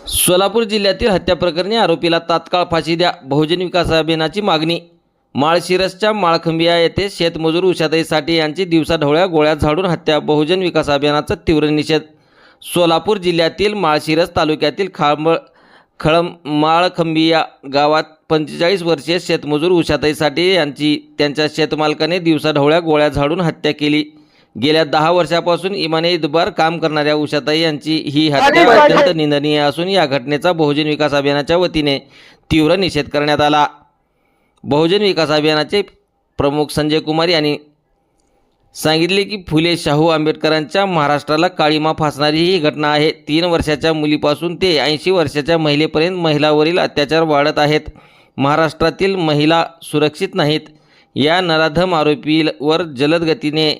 सोलापूर जिल्ह्यातील हत्या प्रकरणी आरोपीला तात्काळ फाशी द्या, बहुजन विकास अभियानाची मागणी। माळशिरसच्या माळखंबिया येथे शेतमजूर उषाताई साठे यांची दिवसाढवळ्या गोळ्या झाडून हत्या, बहुजन विकास अभियानाचा तीव्र निषेध। सोलापूर जिल्ह्यातील माळशिरस तालुक्यातील माळखंबिया गावात 45 वर्षीय शेतमजूर उषाताई साठे यांची त्यांच्या शेतमालकाने दिवसाढवळ्या गोळ्या झाडून हत्या केली। गेल्या 10 वर्षापासून इमाने इतबार काम करणाऱ्या उषाताई यांची ही हत्या अत्यंत निंदनीय असून या घटनेचा बहुजन विकास अभियानाच्या वतीने तीव्र निषेध करण्यात आला। बहुजन विकास अभियानाचे प्रमुख संजय कुमार यांनी सांगितले की फुले शाहू आंबेडकरांच्या महाराष्ट्राला काळीमा फासणारी ही घटना आहे। 3 वर्षाच्या मुलीपासून ते 80 वर्षाच्या महिलेपर्यंत महिलांवरील अत्याचार वाढत आहेत। महाराष्ट्रातील महिला सुरक्षित नाहीत। या नराधम आरोपीवर जलद गतीने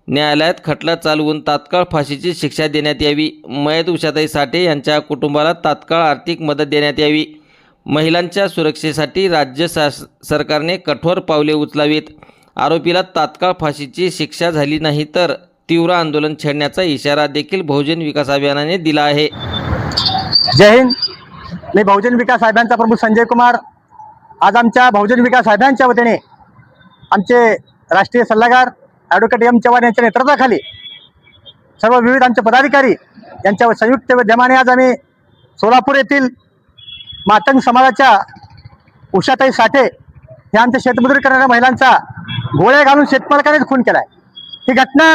न्यायालयात खटला चालवून तात्काळ फाशीची शिक्षा देण्यात यावी। मयत उषाताई साठे यांच्या कुटुंबाला तात्काळ आर्थिक मदत देण्यात यावी। महिलांच्या सुरक्षेसाठी राज्य सरकारने कठोर पावले उचलावीत। आरोपीला तात्काळ फाशीची शिक्षा झाली नाही तर तीव्र आंदोलन छेडण्याचा इशारा देखील बहुजन विकास अभियानाने दिला आहे। जय हिंद। मी बहुजन विकास अभियानचा प्रमुख संजय कुमार। आज आमच्या बहुजन विकास अभियानच्या वतीने आमचे राष्ट्रीय सल्लागार ॲडव्होकेट एम चव्हाण यांच्या नेतृत्वाखाली सर्व विविध आमचे पदाधिकारी यांच्या संयुक्त विद्यमाने आज आम्ही सोलापूर येथील मातंग समाजाच्या उषाताई साठे ह्या आमच्या शेतमजुरी करणाऱ्या महिलांचा गोळ्या घालून शेतमालकानेच खून केला आहे। ही घटना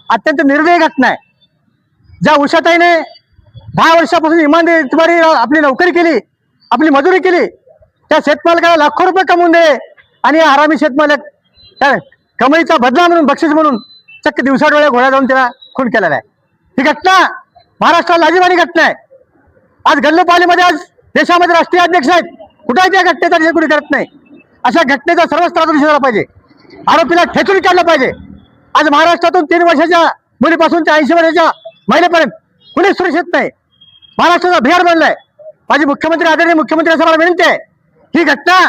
अत्यंत निर्दयी घटना आहे। ज्या उषाताईने 10 वर्षापासून इमानदारी आपली नोकरी केली, आपली मजुरी केली, त्या शेतमालकाला लाखो रुपये कमवून दिले आणि हरामी शेतमालक त्या कमाईचा बदला म्हणून बक्षीस म्हणून चक्क दिवसाडोळ्या घोड्या जाऊन त्याला खून केलेला आहे। ही घटना महाराष्ट्राला लाजिरवाणी घटना आहे। आज गल्लोपालीमध्ये आज देशामध्ये राष्ट्रीय अध्यक्ष आहेत, कुठे त्या घटनेचा निषेध कोणी करत नाही। अशा घटनेचा सर्व स्तरातून निषेध झाला पाहिजे। आरोपीला ठेचून काढलं पाहिजे। आज महाराष्ट्रातून 3 वर्षाच्या मुलीपासून ते 80 वर्षाच्या महिलेपर्यंत कुणीच सुरक्षित नाही। महाराष्ट्राचा बिहार बनलाय। माझे मुख्यमंत्री आदरणीय मुख्यमंत्री असं मला विनंती आहे, ही घटना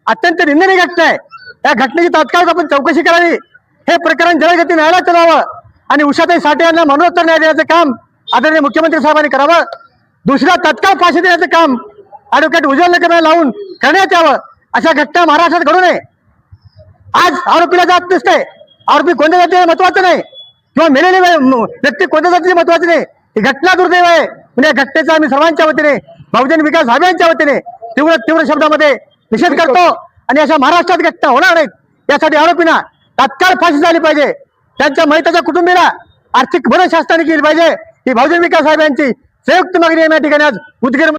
अत्यंत निंदनीय घटना आहे। या घटनेची तात्काळ आपण चौकशी करावी। हे प्रकरण जलदगती न्यायालयात चालावं आणि उषाताई साठे यांना मरणोत्तर न्याय देण्याचं काम आदरणीय मुख्यमंत्री साहेबांनी करावं। दुसऱ्या तात्काळ फाशी देण्याचं काम ॲडव्होकेट उज्ज्वल निकम लावून करण्यात यावं। अशा घटना महाराष्ट्रात घडू नये। आज आरोपीला जात नसते, आरोपी कोणत्या जातीचे महत्वाचं नाही किंवा मेलेले व्यक्ती कोणत्या जातीचे महत्वाचे नाही। ही घटना दुर्दैव आहे। म्हणजे या घटनेचा आम्ही सर्वांच्या वतीने बहुजन विकास अभियानच्या वतीने तीव्र शब्दामध्ये निषेध करतो आणि अशा महाराष्ट्रात घटना होणार नाहीत यासाठी आरोपींना तात्काळ फाशी झाली पाहिजे। त्यांच्या मयताच्या कुटुंबीला आर्थिक मदत शासनाने केली पाहिजे। ही बहुजन विकास अभियानची संयुक्त मागणी या ठिकाणी आज उदगीर